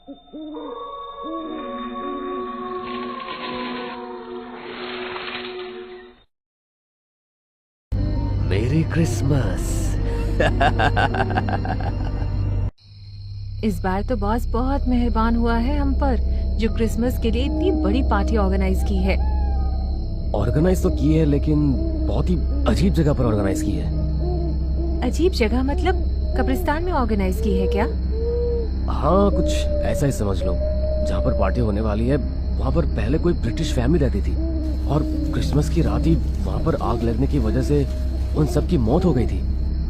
मेरी क्रिसमस। इस बार तो बॉस बहुत मेहरबान हुआ है हम पर, जो क्रिसमस के लिए इतनी बड़ी पार्टी ऑर्गेनाइज की है। ऑर्गेनाइज तो की है, लेकिन बहुत ही अजीब जगह पर ऑर्गेनाइज की है। अजीब जगह मतलब कब्रिस्तान में ऑर्गेनाइज की है क्या? हाँ, कुछ ऐसा ही समझ लो। जहाँ पर पार्टी होने वाली है वहाँ पर पहले कोई ब्रिटिश फैमिली रहती थी, और क्रिसमस की रात ही वहाँ पर आग लगने की वजह से उन सब की मौत हो गई थी।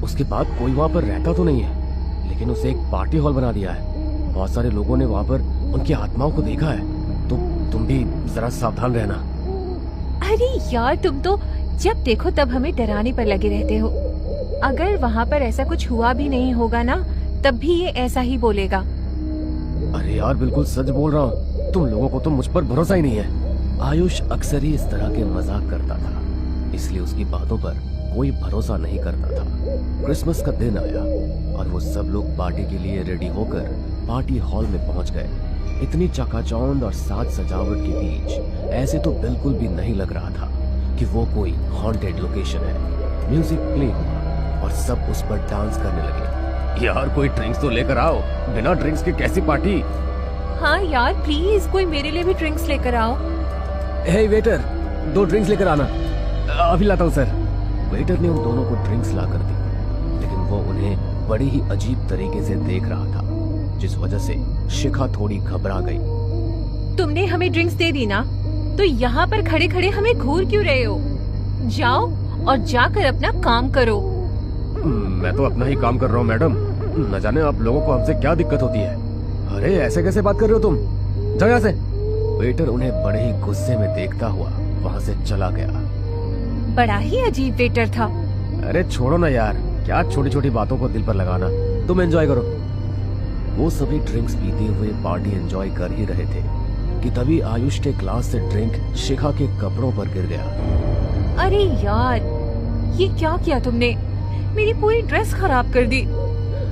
उसके बाद कोई वहाँ पर रहता तो नहीं है, लेकिन उसे एक पार्टी हॉल बना दिया है। बहुत सारे लोगों ने वहाँ पर उनकी आत्माओं को देखा है, तो तुम भी जरा सावधान रहना। अरे यार, तुम तो जब देखो तब हमें डराने पर लगे रहते हो। अगर वहाँ पर ऐसा कुछ हुआ भी नहीं होगा ना, तब भी ये ऐसा ही बोलेगा। अरे यार, बिल्कुल सच बोल रहा हूँ। तुम लोगों को तो मुझ पर भरोसा ही नहीं है। आयुष अक्सर ही इस तरह के मजाक करता था, इसलिए उसकी बातों पर कोई भरोसा नहीं करता था। क्रिसमस का दिन आया और वो सब लोग पार्टी के लिए रेडी होकर पार्टी हॉल में पहुंच गए। इतनी चकाचौंध और साज सजावट के बीच ऐसे तो बिल्कुल भी नहीं लग रहा था कि वो कोई हॉन्टेड लोकेशन है। म्यूजिक प्ले हुआ और सब उस पर डांस करने लगे। यार, कोई ड्रिंक्स तो लेकर आओ। बिना ड्रिंक्स के कैसी पार्टी? हाँ यार, प्लीज कोई मेरे लिए भी ड्रिंक्स लेकर आओ। हे वेटर, 2 ड्रिंक्स लेकर आना। अभी लाता हूँ सर। वेटर ने उन दोनों को ड्रिंक्स ला कर दी, लेकिन वो उन्हें बड़ी ही अजीब तरीके से देख रहा था, जिस वजह से शिखा थोड़ी घबरा गई। तुमने हमें ड्रिंक्स दे दी ना, तो यहाँ पर खड़े खड़े हमें घूर क्यों रहे हो? जाओ और जाकर अपना काम करो। मैं तो अपना ही काम कर रहा हूँ मैडम। न जाने आप लोगों को हमसे क्या दिक्कत होती है। अरे ऐसे कैसे बात कर रहे हो तुम? जाओ यहाँ से। वेटर उन्हें बड़े ही गुस्से में देखता हुआ वहाँ से चला गया। बड़ा ही अजीब वेटर था। अरे छोड़ो ना यार, क्या छोटी छोटी बातों को दिल पर लगाना। तुम एंजॉय करो। वो सभी ड्रिंक्स पीते हुए पार्टी एंजॉय कर ही रहे थे कि तभी आयुष के ग्लास से ड्रिंक शिखा के कपड़ों पर गिर गया। अरे यार, ये क्या किया तुमने? मेरी पूरी ड्रेस खराब कर दी।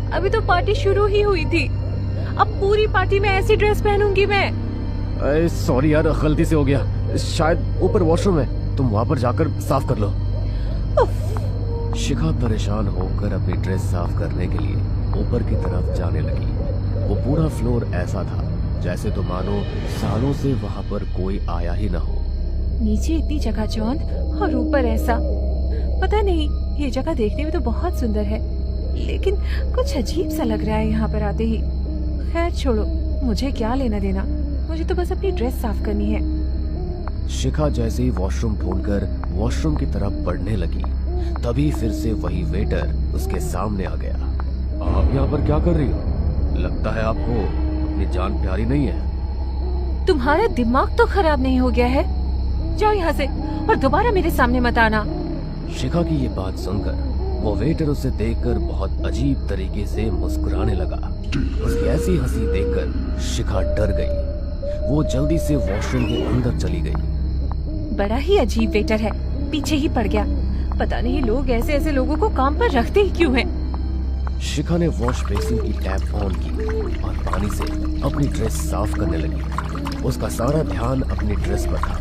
अभी तो पार्टी शुरू ही हुई थी, अब पूरी पार्टी में ऐसी ड्रेस पहनूंगी मैं। सॉरी यार, गलती से हो गया। शायद ऊपर वॉशरूम है, तुम वहाँ पर जाकर साफ कर लो। शिखा परेशान होकर अपनी ड्रेस साफ करने के लिए ऊपर की तरफ जाने लगी। वो पूरा फ्लोर ऐसा था जैसे तो मानो सालों से वहाँ पर कोई आया ही ना हो। नीचे इतनी चकाचौंध और ऊपर ऐसा। पता नहीं, ये जगह देखने में तो बहुत सुंदर है, लेकिन कुछ अजीब सा लग रहा है यहाँ पर आते ही। खैर छोड़ो, मुझे क्या लेना देना, मुझे तो बस अपनी ड्रेस साफ करनी है। शिखा जैसे ही वॉशरूम ढूंढकर वॉशरूम की तरफ बढ़ने लगी, तभी फिर से वही वेटर उसके सामने आ गया। आप यहाँ पर क्या कर रही हो? लगता है आपको अपनी जान प्यारी नहीं है। तुम्हारा दिमाग तो खराब नहीं हो गया है? जाओ यहाँ से और दोबारा मेरे सामने मत आना। शिखा की ये बात सुनकर वो वेटर उसे देखकर बहुत अजीब तरीके से मुस्कुराने लगा। उसकी ऐसी हंसी देखकर शिखा डर गई। वो जल्दी से वॉशरूम के अंदर चली गई। बड़ा ही अजीब वेटर है, पीछे ही पड़ गया। पता नहीं लोग ऐसे ऐसे लोगों को काम पर रखते ही क्यों हैं। शिखा ने वॉश बेसिन की टैप ऑन की और पानी से अपनी ड्रेस साफ करने लगी। उसका सारा ध्यान अपनी ड्रेस पर था,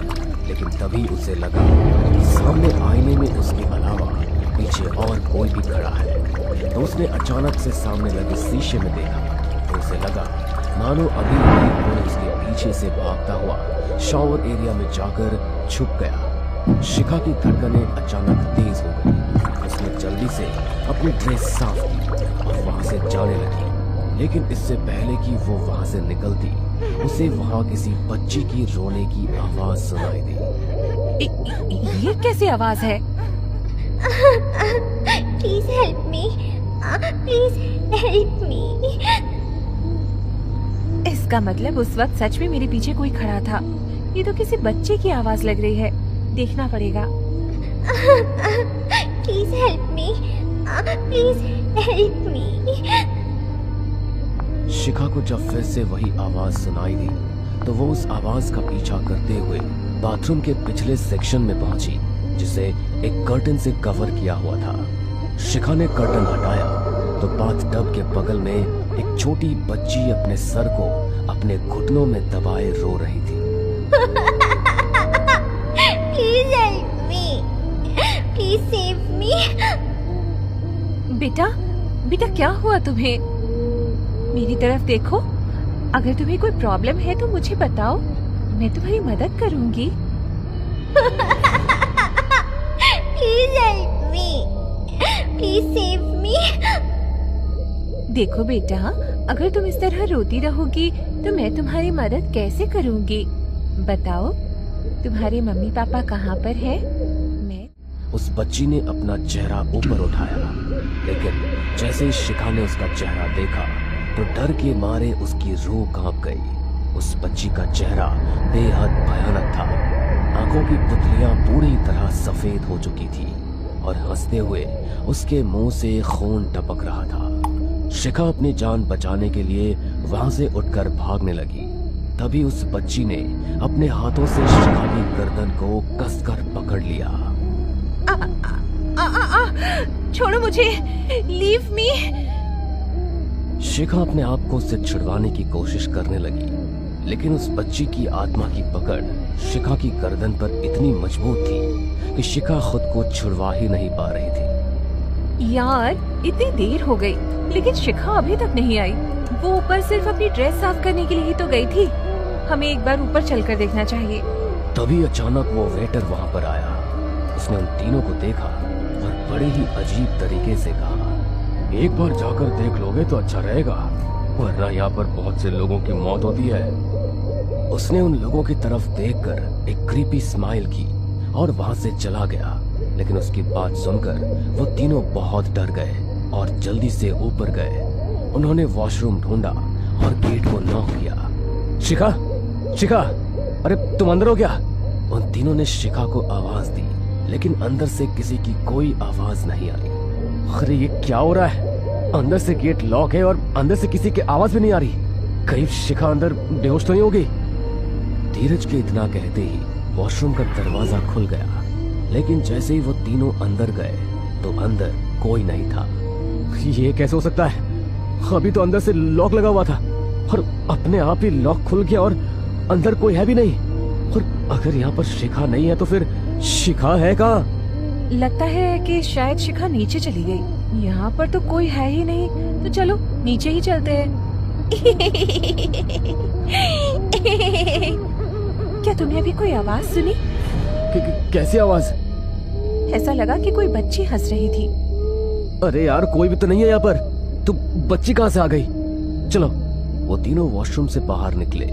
लेकिन तभी उसे लगा कि सामने आईने में उसके अलावा पीछे और कोई भी खड़ा है। तो उसने अचानक से सामने लगे शीशे में देखा, तो उसे लगा मानो अभी कोई उसके पीछे से भागता हुआ शॉवर एरिया में जाकर छुप गया। शिखा की धड़कनें अचानक तेज हो गई। उसने जल्दी से अपनी ड्रेस साफ की और वहां से जाने लगी, लेकिन इससे पहले कि वो वहां से निकलती, उसे वहां किसी बच्ची की रोने की आवाज सुनाई दी। ये कैसी आवाज है? Please help me, please help मी। इसका मतलब उस वक्त सच में मेरे पीछे कोई खड़ा था। ये तो किसी बच्चे की आवाज लग रही है, देखना पड़ेगा। Please help me, please help me. Shikha को जब फिर से वही आवाज सुनाई दी, तो वो उस आवाज का पीछा करते हुए बाथरूम के पिछले सेक्शन में पहुंची, जिसे एक कर्टन से कवर किया हुआ था। शिखा ने कर्टन हटाया तो बाथ टब के बगल में एक छोटी बच्ची अपने सर को अपने घुटनों में दबाए रो रही थी। Please help me. Please save me. बेटा, बेटा क्या हुआ तुम्हें? मेरी तरफ देखो। अगर तुम्हें कोई प्रॉब्लम है तो मुझे बताओ, मैं तुम्हारी मदद करूंगी। Please help me. Please save me. देखो बेटा, अगर तुम इस तरह रोती रहोगी तो मैं तुम्हारी मदद कैसे करूंगी? बताओ, तुम्हारे मम्मी पापा कहाँ पर है? मैं उस बच्ची ने अपना चेहरा ऊपर उठाया, लेकिन जैसे ही शिखा ने उसका चेहरा देखा तो डर के मारे उसकी रूह कांप गई। उस बच्ची का चेहरा बेहद भयानक था। आंखों की पुतलियां पूरी तरह सफेद हो चुकी थी और हंसते हुए उसके मुंह से खून टपक रहा था। शिखा अपनी जान बचाने के लिए वहां से उठकर भागने लगी। तभी उस बच्ची ने अपने हाथों से शिखा की गर्दन को कसकर पकड़ लिया। छोड़ो मुझे, लीव मी। शिखा अपने आप को उससे छुड़वाने की कोशिश करने लगी, लेकिन उस बच्ची की आत्मा की पकड़ शिखा की गर्दन पर इतनी मजबूत थी कि शिखा खुद को छुड़वा ही नहीं पा रही थी। यार, इतनी देर हो गई लेकिन शिखा अभी तक नहीं आई। वो ऊपर सिर्फ अपनी ड्रेस साफ करने के लिए ही तो गई थी। हमें एक बार ऊपर चलकर देखना चाहिए। तभी अचानक वो वेटर वहां पर आया। उसने उन तीनों को देखा और बड़े ही अजीब तरीके से कहा, एक बार जाकर देख लोगे तो अच्छा रहेगा, वरना यहाँ पर बहुत से लोगों की मौत होती है। उसने उन लोगों की तरफ देखकर एक क्रीपी स्माइल की और वहां से चला गया। लेकिन उसकी बात सुनकर वो तीनों बहुत डर गए और जल्दी से ऊपर गए। उन्होंने वॉशरूम ढूंढा और गेट को नॉक किया। शिखा, शिखा, अरे तुम अंदर हो क्या? उन तीनों ने शिखा को आवाज दी, लेकिन अंदर से किसी की कोई आवाज नहीं आई। अरे ये क्या हो रहा है? अंदर से गेट लॉक है और अंदर से किसी की आवाज भी नहीं आ रही। कहीं शिखा अंदर बेहोश तो नहीं होगी? धीरज के इतना कहते ही वॉशरूम का दरवाजा खुल गया, लेकिन जैसे ही वो तीनों अंदर गए तो अंदर कोई नहीं था। ये कैसे हो सकता है? अभी तो अंदर से लॉक लगा हुआ था और अपने आप ही लॉक खुल गया और अंदर कोई है भी नहीं। और अगर यहाँ पर शिखा नहीं है तो फिर शिखा है कहाँ? लगता है कि शायद शिखा नीचे चली गई। यहाँ पर तो कोई है ही नहीं, तो चलो नीचे ही चलते हैं। क्या तुमने अभी कोई आवाज सुनी? कैसी आवाज? ऐसा लगा कि कोई बच्ची हंस रही थी। अरे यार, कोई भी तो नहीं है यहाँ पर। तो बच्ची कहाँ से आ गई? चलो। वो तीनों वॉशरूम से बाहर निकले।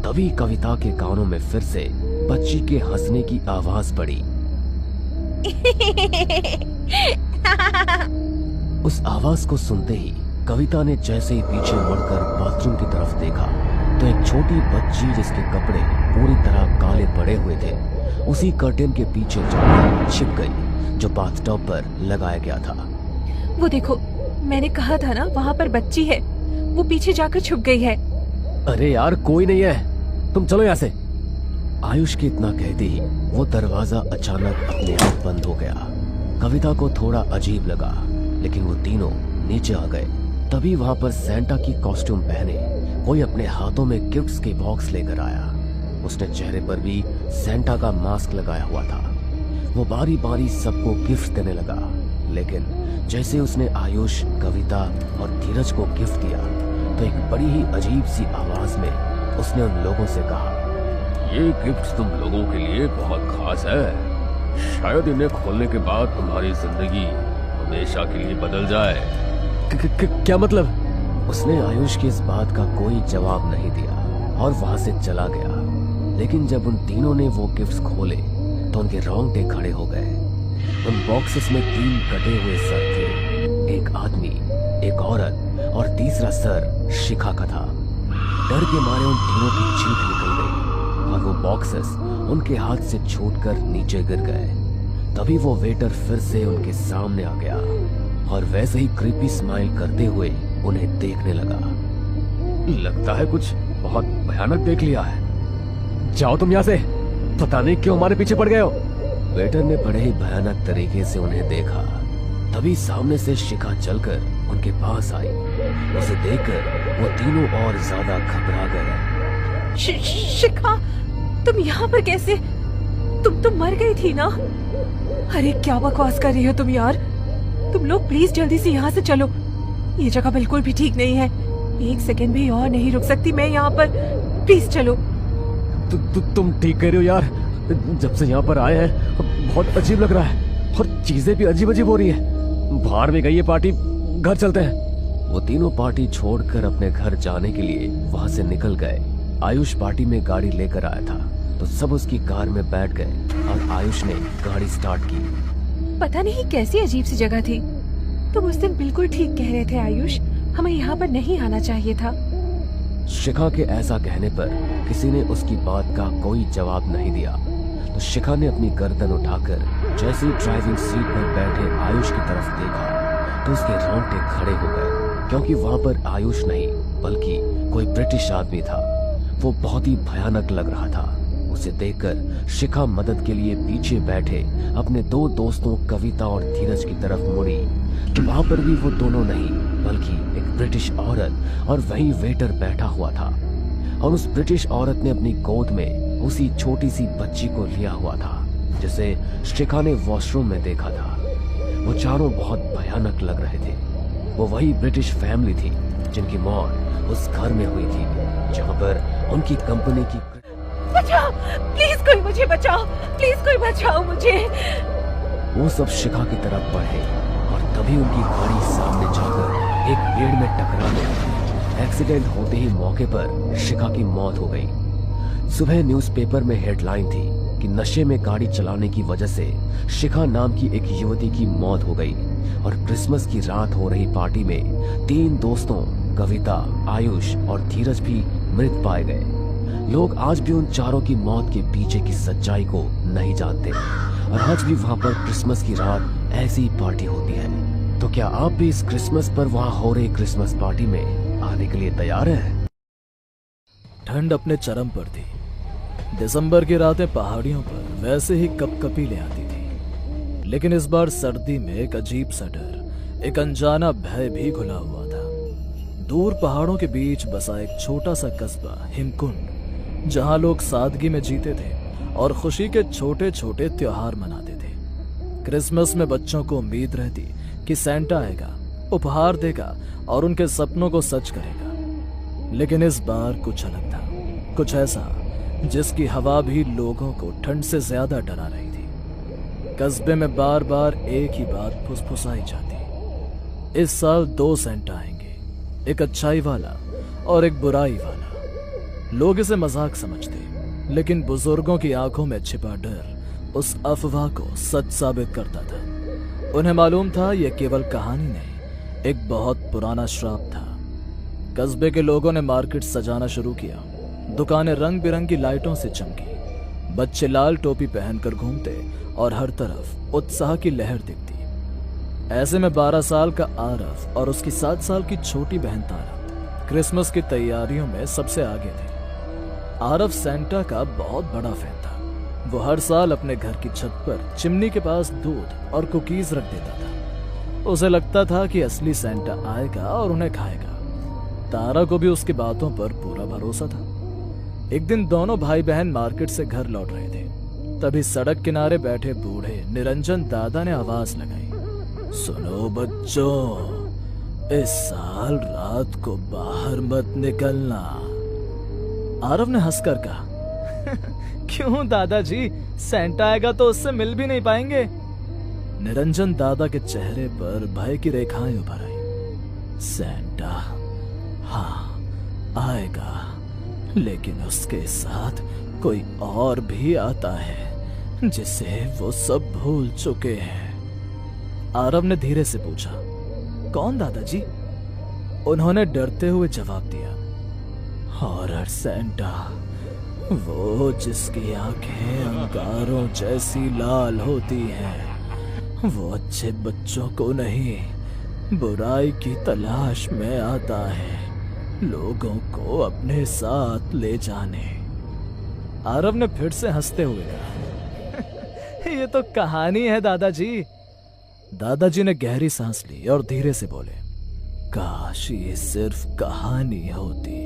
तभी कविता के कानों में फिर से बच्ची के हंसने की आवाज पड़ी। उस आवाज को सुनते ही कविता ने जैसे ही पीछे मुड़कर बाथरूम की तरफ देखा तो एक छोटी बच्ची जिसके कपड़े पूरी तरह काले पड़े हुए थे उसी कर्टेन के पीछे जाकर छिप गई जो बाथटब पर लगाया गया था। वो देखो, मैंने कहा था ना वहाँ पर बच्ची है। वो पीछे जाकर छुप गई है। अरे यार, कोई नहीं है, तुम चलो यहाँ से। आयुष के इतना कहते ही वो दरवाजा अचानक अपने आप बंद हो गया। कविता को थोड़ा अजीब लगा, लेकिन वो तीनों नीचे आ गए। तभी वहां पर सैंटा की कॉस्ट्यूम पहने कोई अपने हाथों में गिफ्ट्स के बॉक्स लेकर आया। उसने चेहरे पर भी सैंटा का मास्क लगाया हुआ था। वो बारी बारी सबको गिफ्ट देने लगा, लेकिन जैसे उसने आयुष, कविता और धीरज को गिफ्ट दिया तो एक बड़ी ही अजीब सी आवाज में उसने उन लोगों से कहा, ये गिफ्ट तुम लोगों के लिए बहुत खास है। शायद इन्हें खोलने के बाद तुम्हारी जिंदगी हमेशा के लिए बदल जाए। क्या मतलब? उसने आयुष की इस बात का कोई जवाब नहीं दिया और वहां से चला गया। लेकिन जब उन तीनों ने वो गिफ्ट्स खोले तो उनके रोंगटे खड़े हो गए। उन बॉक्सेस में 3 कटे हुए सर थे, एक आदमी, एक औरत और तीसरा सर शिखा का था। डर के मारे उन तीनों की चीख निकल गई और वो बॉक्सेस उनके हाथ से छूटकर नीचे गिर गए। तभी वो वेटर फिर से उनके सामने आ गया और वैसे ही क्रीपी स्माइल करते हुए उन्हें देखने लगा। लगता है कुछ बहुत भयानक देख लिया है। जाओ तुम यहाँ से, पता नहीं क्यों हमारे पीछे पड़ गए हो। वेटर ने बड़े ही भयानक तरीके से उन्हें देखा। तभी सामने से शिखा चलकर उनके पास आई उसे देखकर वो तीनों और ज्यादा घबरा गए। शिखा, तुम यहाँ पर कैसे? तुम तो मर गई थी ना? अरे क्या बकवास कर रही हो तुम यार। तुम लोग प्लीज जल्दी से यहाँ से चलो, ये जगह बिल्कुल भी ठीक नहीं है। एक सेकंड भी और नहीं रुक सकती मैं यहाँ पर, प्लीज चलो। तुम ठीक कह रहे हो यार, जब से यहाँ पर आए हैं बहुत अजीब लग रहा है और चीजें भी अजीब अजीब हो रही है। बाहर में गई ये पार्टी, घर चलते हैं। वो तीनों पार्टी छोड़कर अपने घर जाने के लिए वहाँ से निकल गए। आयुष पार्टी में गाड़ी लेकर आया था तो सब उसकी कार में बैठ गए और आयुष ने गाड़ी स्टार्ट की। पता नहीं कैसी अजीब सी जगह थी। तुम उस दिन बिल्कुल ठीक कह रहे थे आयुष, हमें यहाँ पर नहीं आना चाहिए था। शिखा के ऐसा कहने पर किसी ने उसकी बात का कोई जवाब नहीं दिया तो शिखा ने अपनी गर्दन उठाकर जैसे ही ड्राइविंग सीट पर बैठे आयुष की तरफ देखा तो उसके रोंगटे खड़े हो गए, क्योंकि वहाँ पर आयुष नहीं बल्कि कोई ब्रिटिश आदमी था। वो बहुत ही भयानक लग रहा था। उसे देखकर शिखा मदद के लिए पीछे बैठे अपने दो दोस्तों कविता और धीरज की तरफ मुड़ी। वहां पर भी वो दोनों नहीं बल्कि एक ब्रिटिश औरत और वही वेटर बैठा हुआ था और उस ब्रिटिश औरत ने अपनी गोद में उसी छोटी सी बच्ची को लिया हुआ था जिसे शिखा ने वॉशरूम में देखा था। वो चारों बहुत भयानक लग रहे थे। वो वही ब्रिटिश फैमिली थी जिनकी मौत उस घर में हुई थी जहाँ पर उनकी कंपनी की। बचाओ प्लीज, कोई मुझे बचाओ, प्लीज कोई बचाओ मुझे। वो सब शिखा की तरफ बढ़े और तभी उनकी गाड़ी सामने जाकर एक पेड़ में टकरा गई। एक्सीडेंट होते ही मौके पर शिखा की मौत हो गई। सुबह न्यूज़पेपर में हेडलाइन थी कि नशे में गाड़ी चलाने की वजह से शिखा नाम की एक युवती की मौत हो गई और क्रिसमस की रात हो रही पार्टी में 3 दोस्तों कविता, आयुष और धीरज भी मृत पाए गए। लोग आज भी उन चारों की मौत के पीछे की सच्चाई को नहीं जानते और आज भी वहाँ पर क्रिसमस की रात ऐसी पार्टी होती है। तो क्या आप भी इस क्रिसमस पर वहाँ हो रही क्रिसमस पार्टी में आने के लिए तैयार हैं? ठंड अपने चरम पर थी। दिसंबर की रातें पहाड़ियों पर वैसे ही कपकपी ले आती थी, लेकिन इस बार सर्दी में एक अजीब सा डर, एक अनजाना भय भी घुला हुआ था। दूर पहाड़ों के बीच बसा एक छोटा सा कस्बा हिमकुंड, जहां लोग सादगी में जीते थे और खुशी के छोटे छोटे त्योहार मनाते थे। क्रिसमस में बच्चों को उम्मीद रहती कि सैंटा आएगा, उपहार देगा और उनके सपनों को सच करेगा। लेकिन इस बार कुछ अलग था, कुछ ऐसा जिसकी हवा भी लोगों को ठंड से ज्यादा डरा रही थी। कस्बे में बार बार एक ही बात फुसफुसाई जाती, इस साल 2 सैंटा आएंगे, एक अच्छाई वाला और एक बुराई वाला। लोग इसे मजाक समझते, लेकिन बुजुर्गों की आंखों में छिपा डर उस अफवाह को सच साबित करता था। उन्हें मालूम था यह केवल कहानी नहीं, एक बहुत पुराना श्राप था। कस्बे के लोगों ने मार्केट सजाना शुरू किया। दुकानें रंग बिरंगी लाइटों से चमकी, बच्चे लाल टोपी पहनकर घूमते और हर तरफ उत्साह की लहर दिखती। ऐसे में 12 साल का आरफ और उसकी 7 साल की छोटी बहन तारा क्रिसमस की तैयारियों में सबसे आगे थे। आरफ सैंटा का बहुत बड़ा फैन था। वो हर साल अपने घर की छत पर चिमनी के पास दूध और कुकीज रख देता था। उसे लगता था कि असली सैंटा आएगा और उन्हें खाएगा। तारा को भी उसकी बातों पर पूरा भरोसा था। एक दिन दोनों भाई बहन मार्केट से घर लौट रहे थे, तभी सड़क किनारे बैठे बूढ़े निरंजन दादा ने आवाज लगाई, सुनो बच्चों, इस साल रात को बाहर मत निकलना। आरव ने हंसकर कहा, क्यों दादाजी, सैंटा आएगा तो उससे मिल भी नहीं पाएंगे। निरंजन दादा के चेहरे पर भय की रेखाएं उभर आई। सैंटा हाँ आएगा, लेकिन उसके साथ कोई और भी आता है जिसे वो सब भूल चुके हैं। आरव ने धीरे से पूछा, कौन दादाजी? उन्होंने डरते हुए जवाब दिया, हॉरर सैंटा, वो जिसकी आंखें अंगारों जैसी लाल होती हैं। वो अच्छे बच्चों को नहीं, बुराई की तलाश में आता है, लोगों को अपने साथ ले जाने। आरव ने फिर से हंसते हुए कहा, ये तो कहानी है दादाजी। दादाजी ने गहरी सांस ली और धीरे से बोले, काश ये सिर्फ कहानी होती।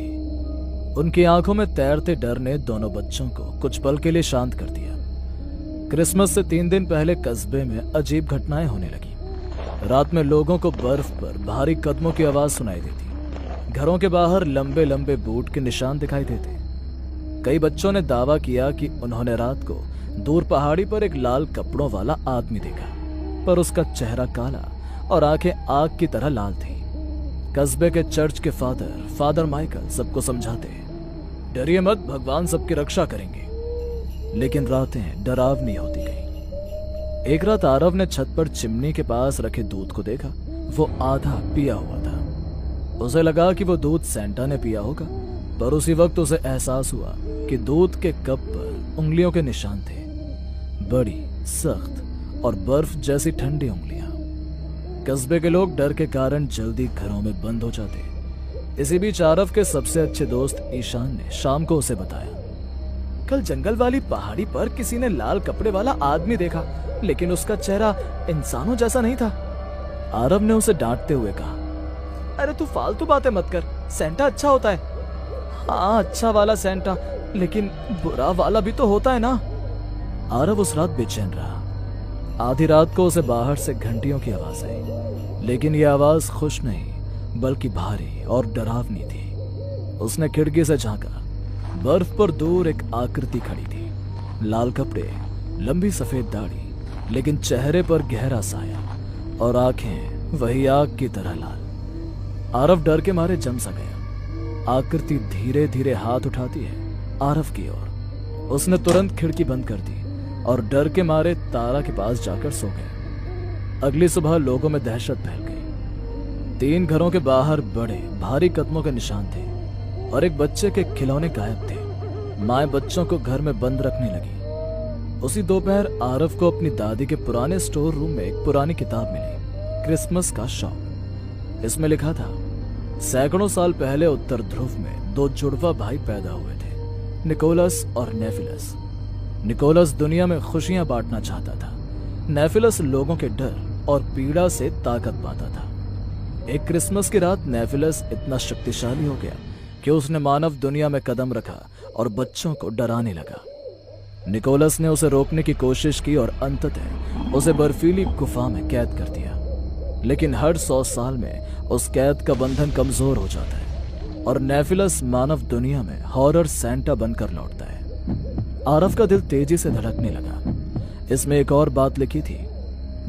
उनकी आंखों में तैरते डर ने दोनों बच्चों को कुछ पल के लिए शांत कर दिया। क्रिसमस से 3 दिन पहले कस्बे में अजीब घटनाएं होने लगी। रात में लोगों को बर्फ पर भारी कदमों की आवाज सुनाई देती। घरों के बाहर लंबे लंबे बूट के निशान दिखाई देते। कई बच्चों ने दावा किया कि उन्होंने रात को दूर पहाड़ी पर एक लाल कपड़ों वाला आदमी देखा, पर उसका चेहरा काला और आंखें आग की तरह लाल थी। कस्बे के चर्च के फादर माइकल सबको समझाते, डरिए मत, भगवान सबकी रक्षा करेंगे। लेकिन रातें डरावनी होती गई। एक रात आरव ने छत पर चिमनी के पास रखे दूध को देखा। वो आधा पिया हुआ था। उसे लगा कि वो दूध सेंटा ने पिया होगा, पर उसी वक्त उसे एहसास हुआ कि दूध के कप पर उंगलियों के निशान थे, बड़ी सख्त और बर्फ जैसी ठंडी उंगलियां। कस्बे के लोग डर के कारण जल्दी घरों में बंद हो जाते। इसी बीच आरव के सबसे अच्छे दोस्त ईशान ने शाम को उसे बताया, कल जंगल वाली पहाड़ी पर किसी ने लाल कपड़े वाला आदमी देखा, लेकिन उसका चेहरा इंसानों जैसा नहीं था। आरव ने उसे डांटते हुए कहा, अरे तू फालतू बातें मत कर, सेंटा अच्छा होता है। हाँ, अच्छा वाला सेंटा, लेकिन बुरा वाला भी तो होता है ना। आरव उस रात बेचैन रहा। आधी रात को उसे बाहर से घंटियों की आवाज आई, लेकिन यह आवाज खुश नहीं बल्कि भारी और डरावनी थी। उसने खिड़की से झांका। बर्फ पर दूर एक आकृति खड़ी थी, लाल कपड़े, लंबी सफेद दाढ़ी, लेकिन चेहरे पर गहरा साया और आंखें वही आग की तरह लाल। आरव डर के मारे जम सा गया। आकृति धीरे धीरे हाथ उठाती है आरव की ओर। उसने तुरंत खिड़की बंद कर दी और डर के मारे तारा के पास जाकर सो गया। अगली सुबह लोगों में दहशत फैल गई। 3 घरों के बाहर बड़े भारी कदमों के निशान थे और एक बच्चे के खिलौने गायब थे। माए बच्चों को घर में बंद रखने लगी। उसी दोपहर आरव को अपनी दादी के पुराने स्टोर रूम में एक पुरानी किताब मिली, क्रिसमस का शौक। इसमें लिखा था, सैकड़ों साल पहले उत्तर ध्रुव में 2 जुड़वा भाई पैदा हुए थे, निकोलस और नेफिलस। निकोलस दुनिया में खुशियां बांटना चाहता था। नेफिलस लोगों के डर और पीड़ा से ताकत पाता था। एक क्रिसमस की रात नेफिलस इतना शक्तिशाली हो गया कि उसने मानव दुनिया में कदम रखा और बच्चों को डराने लगा। निकोलस ने उसे रोकने की कोशिश की और अंततः उसे बर्फीली गुफा में कैद कर दिया। लेकिन हर 100 साल में उस कैद का बंधन कमजोर हो जाता है और नेफिलस मानव दुनिया में हॉरर सेंटा बनकर लौटता है। आरव का दिल तेजी से धड़कने लगा। इसमें एक और बात लिखी थी,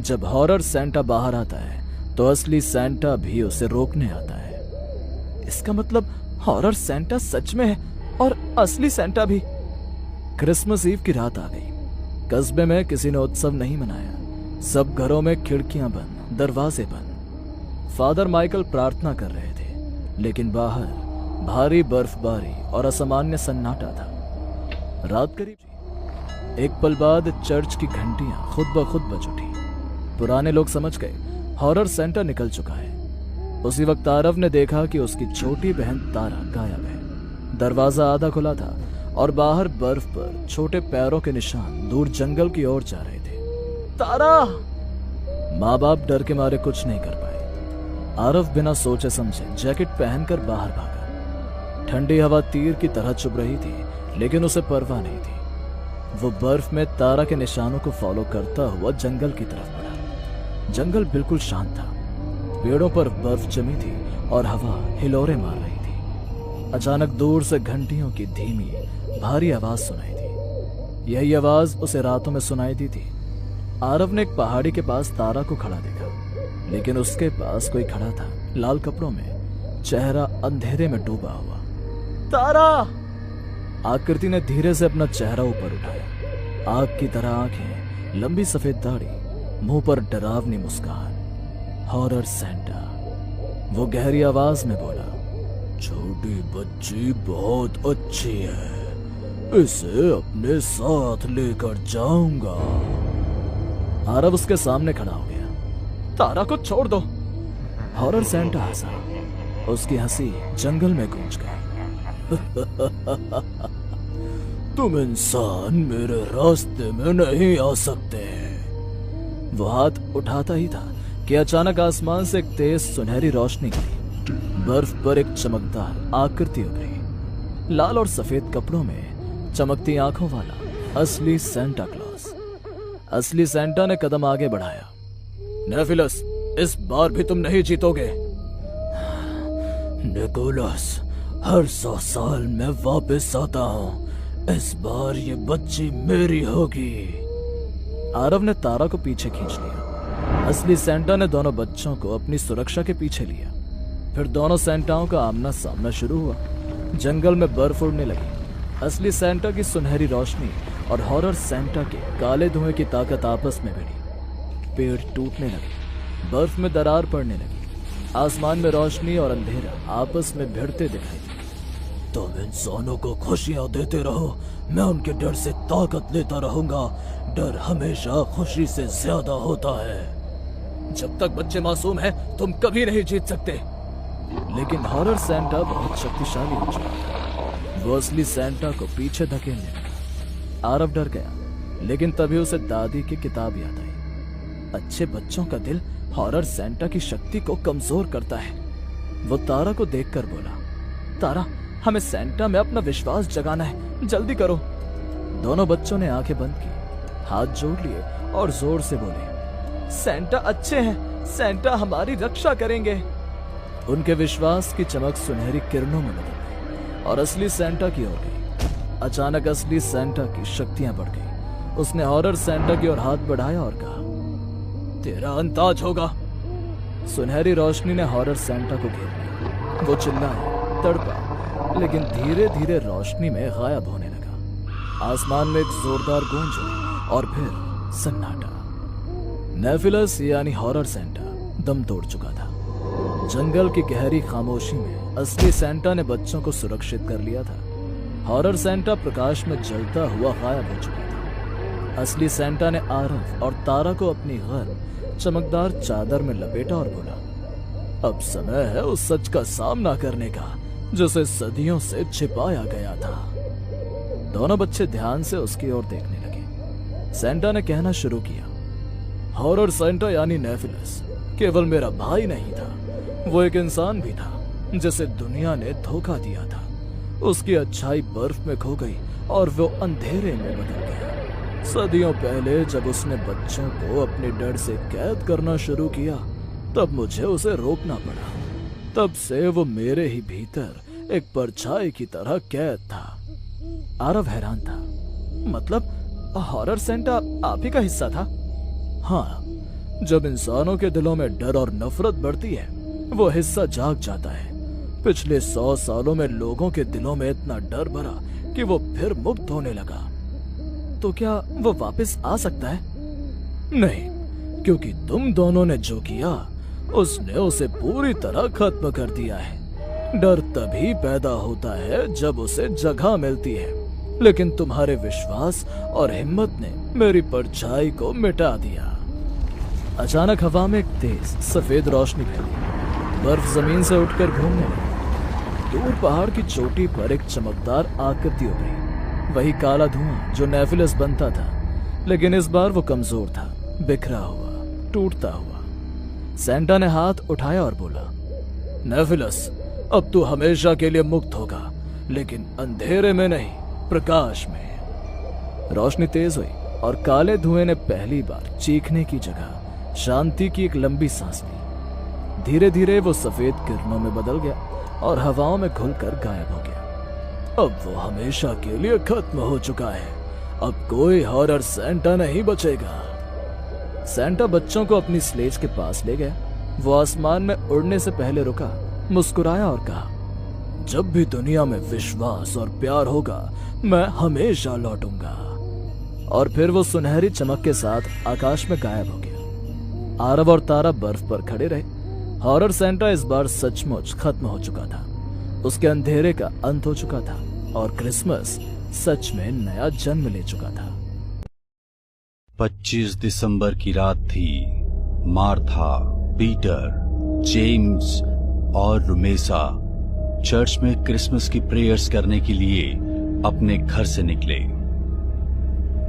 जब हॉरर सेंटा बाहर आता है तो असली सेंटा भी उसे रोकने आता है। इसका मतलब हॉरर सेंटा सच में है और असली सेंटा भी। क्रिसमस ईव की रात आ गई। कस्बे में किसी ने उत्सव नहीं मनाया। सब घरों में खिड़कियां बंद, दरवाजे बंद। फादर माइकल प्रार्थना कर रहे थे, लेकिन बाहर भारी बर्फबारी और असामान्य सन्नाटा था। रात करीब एक पल बाद चर्च की घंटियां खुद ब खुद बज उठी। पुराने लोग समझ गए हॉरर सेंटा निकल चुका है। उसी वक्त आरव ने देखा कि उसकी छोटी बहन तारा गायब है। दरवाजा आधा खुला था और बाहर बर्फ पर छोटे पैरों के निशान दूर जंगल की ओर जा रहे थे। तारा! माँ बाप डर के मारे कुछ नहीं कर पाए। आरव बिना सोचे समझे जैकेट पहनकर बाहर भागा। ठंडी हवा तीर की तरह चुभ रही थी, लेकिन उसे परवाह नहीं थी। वो बर्फ में तारा के निशानों को फॉलो करता हुआ जंगल की तरफ बढ़ा। जंगल बिल्कुल शांत था। पेड़ों पर बर्फ जमी थी और हवा हिलोरे मार रही थी। अचानक दूर से घंटियों की धीमी भारी आवाज सुनाई दी। यही आवाज उसे रातों में सुनाई दी थी। आरव ने एक पहाड़ी के पास तारा को खड़ा देखा, लेकिन उसके पास कोई खड़ा था, लाल कपड़ों में, चेहरा अंधेरे में डूबा हुआ। तारा! आकृति ने धीरे से अपना चेहरा ऊपर उठाया। आग की तरह आंखें, लंबी सफेद दाढ़ी, मुंह पर डरावनी मुस्कान। Horror Santa. वो गहरी आवाज में बोला, छोटी बच्ची बहुत अच्छी है, इसे अपने साथ लेकर जाऊंगा। आरव उसके सामने खड़ा हो गया। तारा को छोड़ दो। हॉरर सेंटा हंसा। उसकी हंसी जंगल में गूंज गई। तुम इंसान मेरे रास्ते में नहीं आ सकते। वो हाथ उठाता ही था कि अचानक आसमान से एक तेज सुनहरी रोशनी गिरी। बर्फ पर एक चमकदार आकृति उभरी। लाल और सफेद कपड़ों में चमकती आंखों वाला असली सेंटा क्लॉज। असली सेंटा ने कदम आगे बढ़ाया। नेफिलस, इस बार भी तुम नहीं जीतोगे। निकोलस, हर 100 साल मैं वापस आता हूँ। इस बार ये बच्ची मेरी होगी। आरव ने तारा को पीछे खींच लिया। असली सेंटा ने दोनों बच्चों को अपनी सुरक्षा के पीछे लिया। फिर दोनों सेंटाओं का आमना सामना शुरू हुआ। जंगल में बर्फ उड़ने लगी। असली सेंटा की सुनहरी रोशनी और हॉरर सेंटा के काले धुएं की ताकत आपस में भिड़ी। पेड़ टूटने लगे, बर्फ में दरार पड़ने लगी। आसमान में रोशनी और अंधेरा आपस में भिड़ते दिखाई दिए। तुम इंसानों को खुशियां देते रहो, मैं उनके डर से ताकत लेता रहूंगा। डर हमेशा खुशी से ज्यादा होता है। जब तक बच्चे मासूम हैं, तुम कभी नहीं जीत सकते। लेकिन हॉरर सेंटा बहुत शक्तिशाली हो चुका था। वो असली सेंटा को पीछे धकेलने लगा। आरव डर गया, लेकिन तभी उसे दादी की किताब याद आई। अच्छे बच्चों का दिल हॉरर सेंटा की शक्ति को कमजोर करता है। वो तारा को देखकर बोला, तारा, हमें सेंटा में अपना विश्वास जगाना है, जल्दी करो। दोनों बच्चों ने आंखें बंद की, हाथ जोड़ लिए और जोर से बोले, सेंटा अच्छे हैं, सेंटा हमारी रक्षा करेंगे। उनके विश्वास की चमक सुनहरी किरणों में बदल गई और असली सेंटा की ओर गई। अचानक असली सेंटा की शक्तियां बढ़ गई। उसने हॉरर सेंटा की ओर हाथ बढ़ाया और कहा, तेरा अंत आज होगा। सुनहरी रोशनी ने हॉरर सेंटा को घेर लिया। वो चिल्लाया, तड़पा, लेकिन धीरे धीरे रोशनी में गायब होने लगा। आसमान में एक जोरदार गूंज हुई और फिर सन्नाटा। नेफिलस यानी हॉरर सेंटा दम तोड़ चुका था। जंगल की गहरी खामोशी में असली सेंटा ने बच्चों को सुरक्षित कर लिया था। हॉरर सेंटा प्रकाश में जलता हुआ गायब हो चुका था। असली सेंटा ने आरव और तारा को अपनी गर्म चमकदार चादर में लपेटा और बोला, अब समय है उस सच का सामना करने का जिसे सदियों से छिपाया गया था। दोनों बच्चे ध्यान से उसकी ओर देखने लगे। सेंटा ने कहना शुरू किया, हॉरर सेंटा यानी नेफिलस केवल मेरा भाई नहीं था, वो एक इंसान भी था जिसे दुनिया ने धोखा दिया था। उसकी अच्छाई बर्फ में खो गई और वो अंधेरे में बदल गया। सदियों पहले जब उसने बच्चों को अपने डर से कैद करना शुरू किया, तब मुझे उसे रोकना पड़ा। तब से वो मेरे ही भीतर एक परछाई की तरह कैद था। आरव हैरान था, मतलब हॉरर सेंटा आप ही का हिस्सा था? हाँ, जब इंसानों के दिलों में डर और नफरत बढ़ती है, वो हिस्सा जाग जाता है। पिछले 100 सालों में लोगों के दिलों में इतना डर भरा कि वो फिर मुक्त होने लगा। तो क्या वो वापस आ सकता है? नहीं, क्योंकि तुम दोनों ने जो किया उसने उसे पूरी तरह खत्म कर दिया है। डर तभी पैदा होता है जब उसे जगह मिलती है, लेकिन तुम्हारे विश्वास और हिम्मत ने मेरी परछाई को मिटा दिया। अचानक हवा में एक तेज सफेद रोशनी फैली। बर्फ जमीन से उठकर घूमने लगी। दूर पहाड़ की चोटी पर एक चमकदार आकृति उभरी। वही काला धुआं जो नेफिलस बनता था, लेकिन इस बार वो कमजोर था, बिखरा हुआ, टूटता हुआ। सेंटा ने हाथ उठाया और बोला, नेफिलस, अब तू हमेशा के लिए मुक्त होगा, लेकिन अंधेरे में नहीं, प्रकाश में। रोशनी तेज हुई और काले धुएं ने पहली बार चीखने की जगह शांति की एक लंबी सांस ली। धीरे धीरे वो सफेद किरणों में बदल गया और हवाओं में घुलकर गायब हो गया। अब वो हमेशा के लिए खत्म हो चुका है। अब कोई हॉरर सेंटा नहीं बचेगा। सेंटा बच्चों को अपनी स्लेज के पास ले गया। वो आसमान में उड़ने से पहले रुका, मुस्कुराया और कहा, जब भी दुनिया में विश्वास और प्यार होगा, मैं हमेशा लौटूंगा। और फिर वो सुनहरी चमक के साथ आकाश में गायब हो गया। आरव और तारा बर्फ पर खड़े रहे। हॉरर सेंटा इस बार सचमुच खत्म हो चुका था। उसके अंधेरे का अंत हो चुका था और क्रिसमस सच में नया जन्म ले चुका था। 25 दिसंबर की रात थी। मार्था, पीटर, जेम्स और रुमेसा चर्च में क्रिसमस की प्रेयर्स करने के लिए अपने घर से निकले।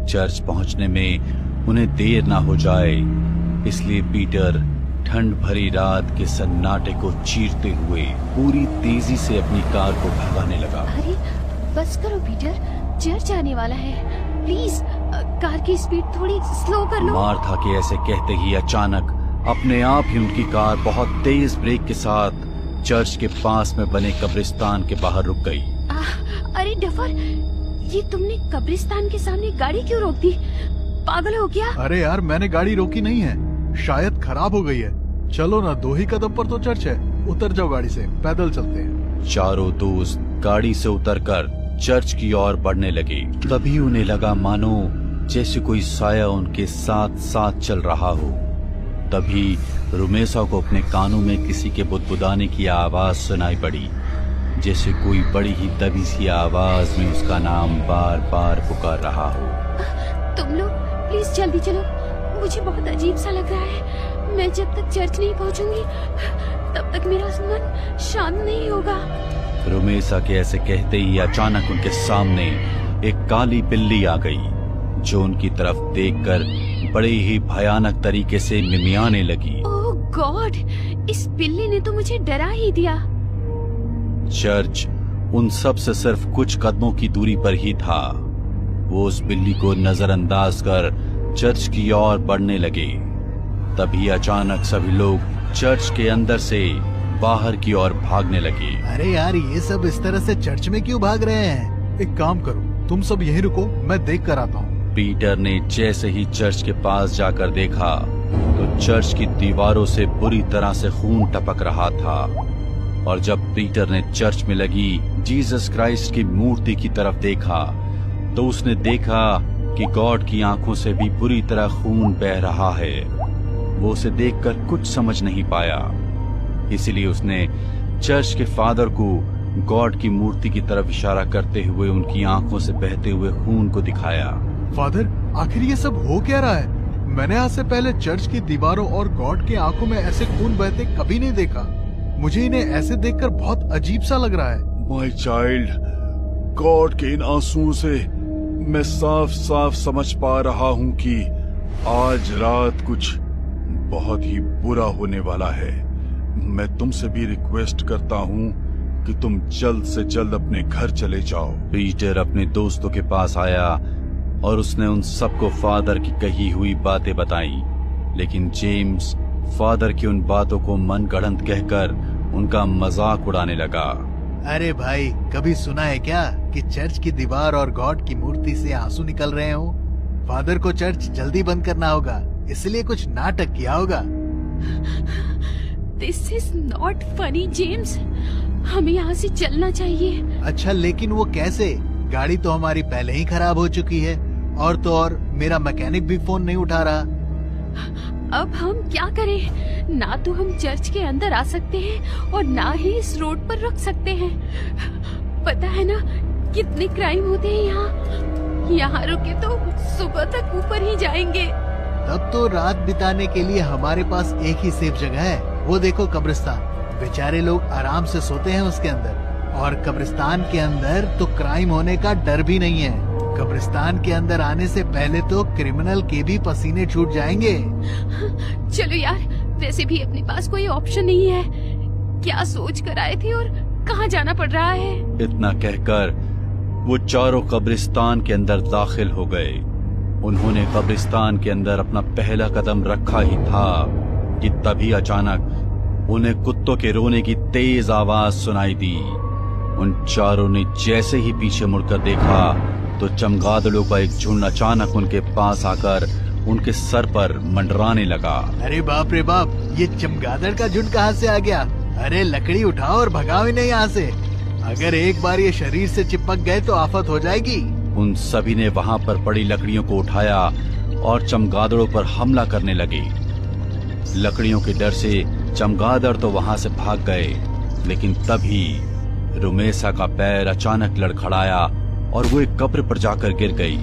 चर्च पहुंचने में उन्हें देर ना हो जाए, इसलिए पीटर ठंड भरी रात के सन्नाटे को चीरते हुए पूरी तेजी से अपनी कार को भगाने लगा। अरे बस करो पीटर, चर्च आने वाला है। प्लीज कार की स्पीड थोड़ी स्लो कर लो। मार्था के ऐसे कहते ही अचानक अपने आप ही उनकी कार बहुत तेज ब्रेक के साथ चर्च के पास में बने कब्रिस्तान के बाहर रुक गई। अरे डफर, ये तुमने कब्रिस्तान के सामने गाड़ी क्यों रोक दी? पागल हो गया? अरे यार, मैंने गाड़ी रोकी नहीं है, शायद खराब हो गई है। चलो ना, 2 ही कदम पर तो चर्च है, उतर जाओ गाड़ी से, पैदल चलते हैं। चारों दोस्त गाड़ी से उतरकर चर्च की ओर बढ़ने लगे। तभी उन्हें लगा मानो जैसे कोई साया उनके साथ साथ चल रहा हो। तभी रुमेसा को अपने कानों में किसी के बुदबुदाने की आवाज सुनाई पड़ी, जैसे कोई बड़ी ही दबी सी आवाज में उसका नाम बार बार पुकार रहा हो। तुम लोग प्लीज जल्दी चलो, मुझे बहुत अजीब सा लग रहा है। मैं जब तक चर्च नहीं पहुंचूंगी तब तक मेरा मन शांत नहीं होगा। रुमेसा के ऐसे कहते ही अचानक उनके सामने एक काली बिल्ली आ गई, जो उनकी तरफ देखकर बड़े ही भयानक तरीके से मिमियाने लगी। ओह गॉड, इस बिल्ली ने तो मुझे डरा ही दिया। चर्च उन सब से सिर्फ कुछ कदमों की दूरी पर ही था। वो उस बिल्ली को नजरअंदाज कर चर्च की ओर बढ़ने लगे। तभी अचानक सभी लोग चर्च के अंदर से बाहर की ओर भागने लगे। अरे यार, ये सब इस तरह से चर्च में क्यों भाग रहे हैं? एक काम करो, तुम सब यहीं रुको, मैं देख कर आता हूँ। पीटर ने जैसे ही चर्च के पास जाकर देखा तो चर्च की दीवारों से बुरी तरह से खून टपक रहा था। और जब पीटर ने चर्च में लगी जीसस क्राइस्ट की मूर्ति की तरफ देखा तो उसने देखा कि गॉड की आंखों से भी बुरी तरह खून बह रहा है। वो उसे देखकर कुछ समझ नहीं पाया, इसलिए उसने चर्च के फादर को गॉड की मूर्ति की तरफ इशारा करते हुए उनकी आंखों से बहते हुए खून को दिखाया। फादर, आखिर ये सब हो क्या रहा है? मैंने आज से पहले चर्च की दीवारों और गॉड की आंखों में ऐसे खून बहते कभी नहीं देखा। मुझे इन्हें ऐसे देखकर बहुत अजीब सा लग रहा है। माय चाइल्ड, गॉड के इन आंसुओं से मैं साफ साफ समझ पा रहा हूँ कि आज रात कुछ बहुत ही बुरा होने वाला है। मैं तुमसे भी रिक्वेस्ट करता हूँ कि तुम जल्द से जल्द अपने घर चले जाओ। पीटर अपने दोस्तों के पास आया और उसने उन सबको फादर की कही हुई बातें बताई, लेकिन जेम्स फादर की उन बातों को मनगढ़ंत कहकर उनका मजाक उड़ाने लगा। अरे भाई, कभी सुना है क्या कि चर्च की दीवार और गॉड की मूर्ति से आंसू निकल रहे हो? फादर को चर्च जल्दी बंद करना होगा, इसलिए कुछ नाटक किया होगा। This is not funny James, हमें यहाँ से चलना चाहिए। अच्छा, लेकिन वो कैसे? गाड़ी तो हमारी पहले ही खराब हो चुकी है, और तो और मेरा मैकेनिक भी फोन नहीं उठा रहा। अब हम क्या करें? ना तो हम चर्च के अंदर आ सकते हैं और ना ही इस रोड पर रुक सकते हैं। पता है ना कितने क्राइम होते हैं यहाँ। यहाँ रुके तो सुबह तक ऊपर ही जाएंगे। तब तो रात बिताने के लिए हमारे पास एक ही सेफ जगह है, वो देखो कब्रिस्तान। बेचारे लोग आराम से सोते हैं उसके अंदर, और कब्रिस्तान के अंदर तो क्राइम होने का डर भी नहीं है। कब्रिस्तान के अंदर आने से पहले तो क्रिमिनल के भी पसीने छूट जाएंगे। चलो यार, वैसे भी अपने पास कोई ऑप्शन नहीं है। क्या सोच कर आए थे और कहाँ जाना पड़ रहा है? इतना कहकर वो चारों कब्रिस्तान के अंदर दाखिल हो गए। उन्होंने कब्रिस्तान के अंदर अपना पहला कदम रखा ही था कि तभी अचानक उन्हें कुत्तों के रोने की तेज आवाज सुनाई दी। उन चारों ने जैसे ही पीछे मुड़कर देखा तो चमगादड़ों का एक झुंड अचानक उनके पास आकर उनके सर पर मंडराने लगा। अरे बाप रे बाप, ये चमगादड़ का झुंड कहाँ से आ गया? अरे लकड़ी उठाओ और भगाओ इन्हें यहाँ से। अगर एक बार ये शरीर से चिपक गए तो आफत हो जाएगी। उन सभी ने वहाँ पर पड़ी लकड़ियों को उठाया और चमगादड़ों पर हमला करने लगे। लकड़ियों के डर से चमगादड़ तो वहाँ से भाग गए, लेकिन तभी रुमेसा का पैर अचानक लड़खड़ाया और वो एक कब्र पर जाकर गिर गई।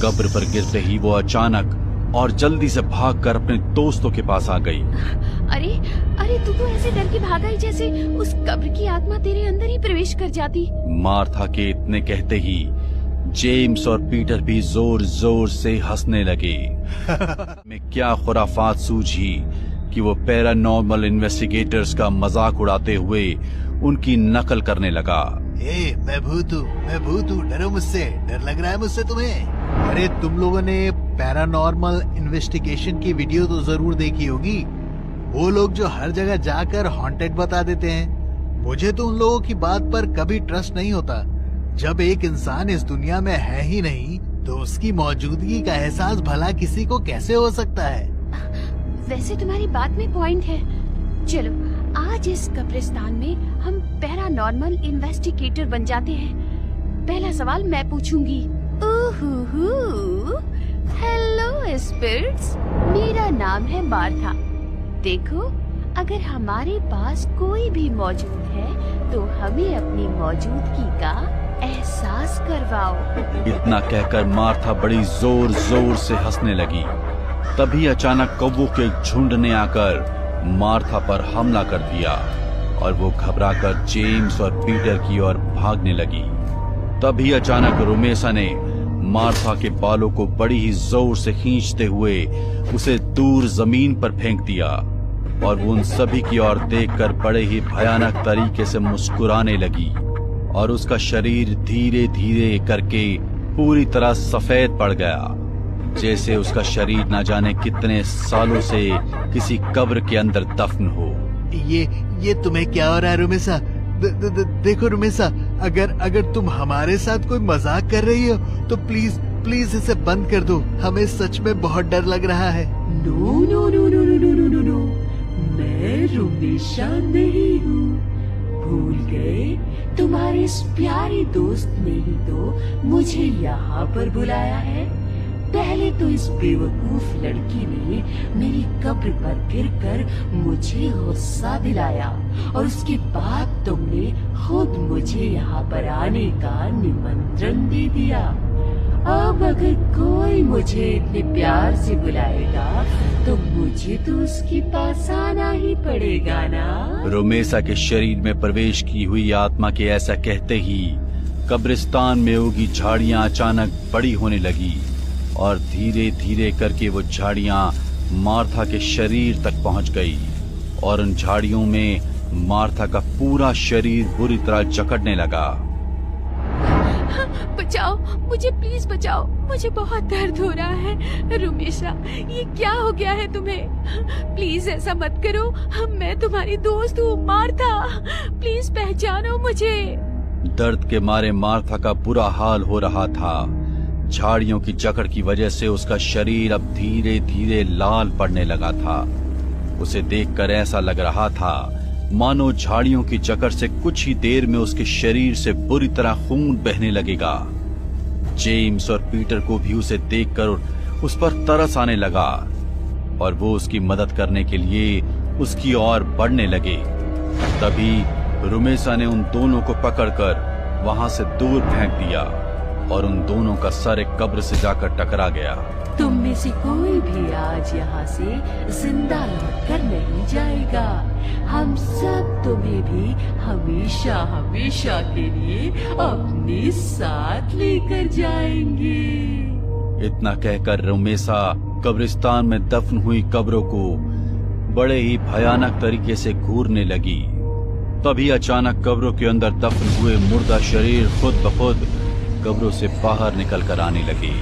कब्र पर गिरते ही वो अचानक और जल्दी से भागकर अपने दोस्तों के पास आ गई। अरे अरे, तू तो ऐसे डर के भागा ही जैसे उस कब्र की आत्मा तेरे अंदर ही प्रवेश कर जाती। मार्था के इतने कहते ही जेम्स और पीटर भी जोर जोर से हंसने लगे। में क्या खुराफात सूझी कि वो पैरानॉर्मल इन्वेस्टिगेटर्स का मजाक उड़ाते हुए उनकी नकल करने लगा। मैं भूत हूँ, डरो मुझसे, डर लग रहा है मुझसे तुम्हें? अरे तुम लोगों ने पैरानॉर्मल इन्वेस्टिगेशन की वीडियो तो जरूर देखी होगी, वो लोग जो हर जगह जाकर हॉन्टेड बता देते हैं। मुझे तो उन लोगों की बात पर कभी ट्रस्ट नहीं होता। जब एक इंसान इस दुनिया में है ही नहीं तो उसकी मौजूदगी का एहसास भला किसी को कैसे हो सकता है? वैसे तुम्हारी बात में पॉइंट है। चलो आज इस कब्रिस्तान में हम पैरानॉर्मल इन्वेस्टिगेटर बन जाते हैं। पहला सवाल मैं पूछूंगी। हेलो स्पिरिट्स, मेरा नाम है मार्था। देखो, अगर हमारे पास कोई भी मौजूद है तो हमें अपनी मौजूदगी का एहसास करवाओ। इतना कहकर मार्था बड़ी जोर जोर से हंसने लगी। तभी अचानक कौवों के झुंड ने आकर मार्था पर हमला कर दिया और वो घबराकर जेम्स और पीटर की ओर भागने लगी। तभी अचानक रुमेसा ने मार्था के बालों को बड़ी ही जोर से खींचते हुए उसे दूर जमीन पर फेंक दिया और वो उन सभी की ओर देखकर बड़े ही भयानक तरीके से मुस्कुराने लगी और उसका शरीर धीरे धीरे करके पूरी तरह सफेद पड़ गया, जैसे उसका शरीर न जाने कितने सालों से किसी कब्र के अंदर दफन हो। ये तुम्हें क्या हो रहा है रुमेसा? देखो रुमेसा, अगर तुम हमारे साथ कोई मजाक कर रही हो तो प्लीज इसे बंद कर दो। हमें सच में बहुत डर लग रहा है। No no no no no no no no, मैं रुमेसा नहीं हूँ। भूल गए? तुम्हारे इस प्यारे दोस्त ने ही तो मुझे यहाँ पर बुलाया है। पहले तो इस बेवकूफ लड़की ने मेरी कब्र पर गिरकर मुझे गुस्सा दिलाया और उसके बाद तुमने खुद मुझे यहाँ पर आने का निमंत्रण दे दिया। अब अगर कोई मुझे इतने प्यार से बुलाएगा तो मुझे तो उसके पास आना ही पड़ेगा ना। रुमेसा के शरीर में प्रवेश की हुई आत्मा के ऐसा कहते ही कब्रिस्तान में उगी झाड़ियां अचानक बड़ी होने लगी और धीरे धीरे करके वो झाड़ियां मार्था के शरीर तक पहुंच गई और उन झाड़ियों में मार्था का पूरा शरीर बुरी तरह जकड़ने लगा। बचाओ मुझे, प्लीज बचाओ, मुझे बहुत दर्द हो रहा है। रुमेसा, ये क्या हो गया है तुम्हें? प्लीज ऐसा मत करो, मैं तुम्हारी दोस्त हूँ मार्था, प्लीज पहचानो मुझे। दर्द के मारे मार्था का बुरा हाल हो रहा था। झाड़ियों की जकड़ की वजह से उसका शरीर अब धीरे धीरे लाल पड़ने लगा था। उसे देखकर ऐसा लग रहा था मानो झाड़ियों की जकड़ से कुछ ही देर में उसके शरीर से बुरी तरह खून बहने लगेगा। जेम्स और पीटर को भी उसे देखकर उस पर तरस आने लगा और वो उसकी मदद करने के लिए उसकी ओर बढ़ने लगे। तभी रुमेसा ने उन दोनों को पकड़कर वहां से दूर फेंक दिया और उन दोनों का सर एक कब्र से जाकर टकरा गया। तुम में से कोई भी आज यहाँ से जिंदा लौट कर नहीं जाएगा। हम सब तुम्हें भी हमेशा हमेशा के लिए अपने साथ लेकर जाएंगे। इतना कहकर रुमेसा कब्रिस्तान में दफन हुई कब्रों को बड़े ही भयानक तरीके से घूरने लगी। तभी अचानक कब्रों के अंदर दफन हुए मुर्दा शरीर खुद ब खुद कब्रों से बाहर निकल कर आने लगे।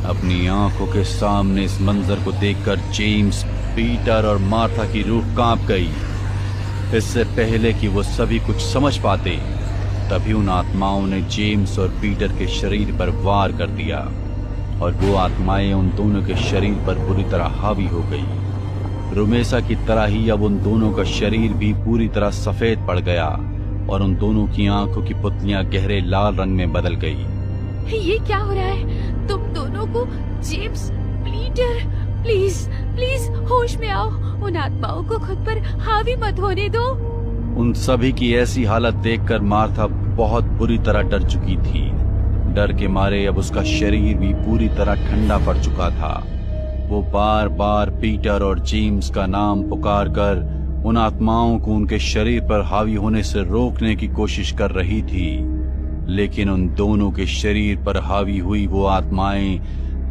अपनी आंखों के सामने इस मंजर को देखकर जेम्स, पीटर और मार्था की रूह कांप गई। इससे पहले कि वो सभी कुछ समझ पाते, तभी उन आत्माओं ने जेम्स और पीटर के शरीर पर वार कर दिया और वो आत्माएं उन दोनों के शरीर पर बुरी तरह हावी हो गई। रुमेसा की तरह ही अब उन दोनों का शरीर भी पूरी तरह सफेद पड़ गया और उन दोनों की आंखों की पुतलियां गहरे लाल रंग में बदल गई। ये क्या हो रहा है? तुम दोनों को, जेम्स, पीटर, प्लीज प्लीज होश में आओ। उन आत्माओं को खुद पर हावी मत होने दो। उन सभी की ऐसी हालत देखकर मार्था बहुत बुरी तरह डर चुकी थी। डर के मारे अब उसका शरीर भी पूरी तरह ठंडा पड़ चुका था। वो बार बार पीटर और जेम्स का नाम पुकार कर उन आत्माओं को उनके शरीर पर हावी होने से रोकने की कोशिश कर रही थी, लेकिन उन दोनों के शरीर पर हावी हुई वो आत्माएं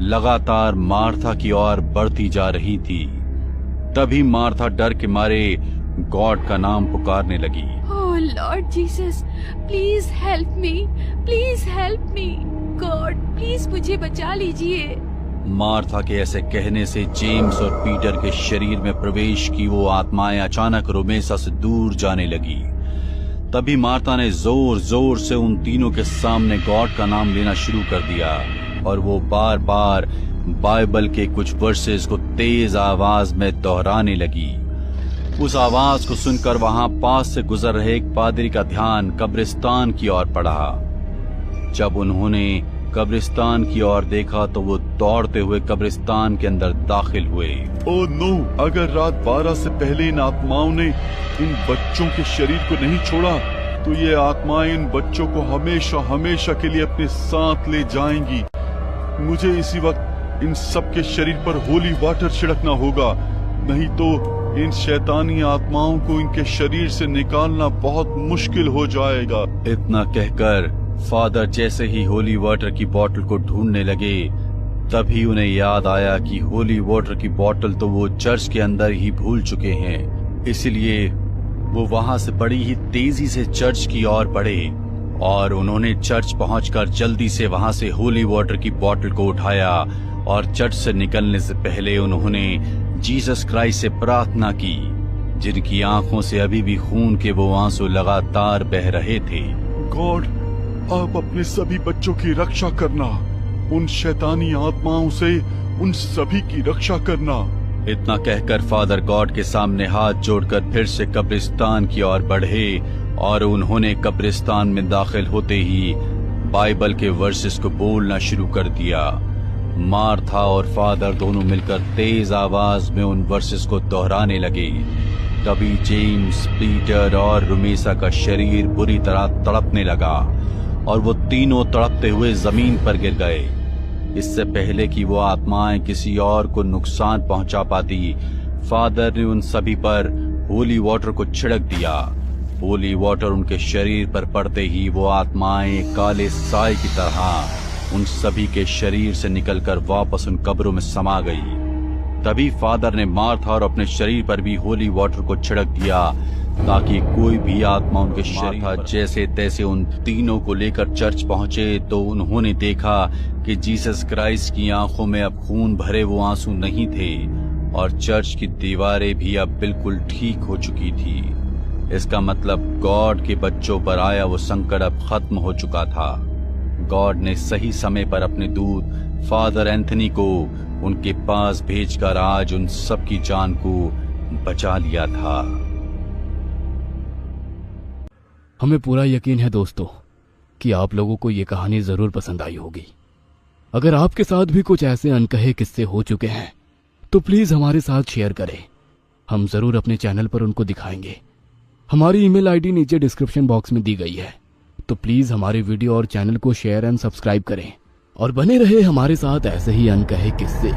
लगातार मार्था की ओर बढ़ती जा रही थी। तभी मार्था डर के मारे गॉड का नाम पुकारने लगी। Oh lord Jesus, please help me, please help me. God please मुझे बचा लीजिए। मार्था के ऐसे कहने से जेम्स और पीटर के शरीर में प्रवेश की वो आत्माएं अचानक रुमेसा से दूर जाने लगी। तभी मार्था ने जोर जोर से उन तीनों के सामने गॉड का नाम लेना शुरू कर दिया और वो बार बार बाइबल के कुछ वर्सेस को तेज आवाज में दोहराने लगी। उस आवाज को सुनकर वहां पास से गुजर रहे एक पादरी का ध्यान कब्रिस्तान की ओर पड़ा। जब उन्होंने कब्रिस्तान की ओर देखा तो वो दौड़ते हुए कब्रिस्तान के अंदर दाखिल हुए। ओह नो, अगर रात 12 से पहले इन आत्माओं ने इन बच्चों के शरीर को नहीं छोड़ा तो ये आत्माएं इन बच्चों को हमेशा हमेशा के लिए अपने साथ ले जाएंगी। मुझे इसी वक्त इन सब के शरीर पर होली वाटर छिड़कना होगा, नहीं तो इन शैतानी आत्माओं को इनके शरीर से निकालना बहुत मुश्किल हो जाएगा। इतना कहकर फादर जैसे ही होली वाटर की बोतल को ढूंढने लगे, तभी उन्हें याद आया कि होली वाटर की बोतल तो वो चर्च के अंदर ही भूल चुके हैं। इसलिए वो वहां से बड़ी ही तेजी से चर्च की ओर बढ़े और उन्होंने चर्च पहुंचकर जल्दी से वहां से होली वाटर की बोतल को उठाया और चर्च से निकलने से पहले उन्होंने जीसस क्राइस्ट से प्रार्थना की, जिनकी आंखों से अभी भी खून के वो आंसू लगातार बह रहे थे। गॉड, आप अपने सभी बच्चों की रक्षा करना, उन शैतानी आत्माओं से उन सभी की रक्षा करना। इतना कहकर फादर गॉड के सामने हाथ जोड़कर फिर से कब्रिस्तान की ओर बढ़े और उन्होंने कब्रिस्तान में दाखिल होते ही बाइबल के वर्सेस को बोलना शुरू कर दिया। मार्था और फादर दोनों मिलकर तेज आवाज में उन वर्सेस को दोहराने लगे। तभी जेम्स, पीटर और रुमेसा का शरीर बुरी तरह तड़पने लगा और वो तीनों तड़पते हुए जमीन पर गिर गए। इससे पहले कि वो आत्माएं किसी और को नुकसान पहुंचा पाती, फादर ने उन सभी पर होली वाटर को छिड़क दिया। होली वाटर उनके शरीर पर पड़ते ही वो आत्माएं काले साए की तरह उन सभी के शरीर से निकलकर वापस उन कब्रों में समा गई। तभी फादर ने मार्था और अपने शरीर पर भी होली वाटर को छिड़क दिया ताकि कोई भी आत्मा उनके शरीर पर जैसे तैसे उन तीनों को लेकर चर्च पहुंचे तो उन्होंने देखा कि जीसस क्राइस्ट की आंखों में अब खून भरे वो आंसू नहीं थे और चर्च की दीवारें भी अब बिल्कुल ठीक हो चुकी थी। इसका मतलब गॉड के बच्चों पर आया वो संकट अब खत्म हो चुका था। गॉड ने सही समय पर अपने दूत फादर एंथनी को उनके पास भेजकर आज उन सब की जान को बचा लिया था। हमें पूरा यकीन है दोस्तों कि आप लोगों को ये कहानी जरूर पसंद आई होगी। अगर आपके साथ भी कुछ ऐसे अनकहे किस्से हो चुके हैं तो प्लीज हमारे साथ शेयर करें, हम जरूर अपने चैनल पर उनको दिखाएंगे। हमारी ईमेल आईडी नीचे डिस्क्रिप्शन बॉक्स में दी गई है, तो प्लीज हमारे वीडियो और चैनल को शेयर एंड सब्सक्राइब करें और बने रहे हमारे साथ ऐसे ही अनकहे किस्से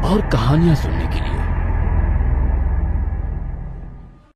और कहानियां सुनने के लिए।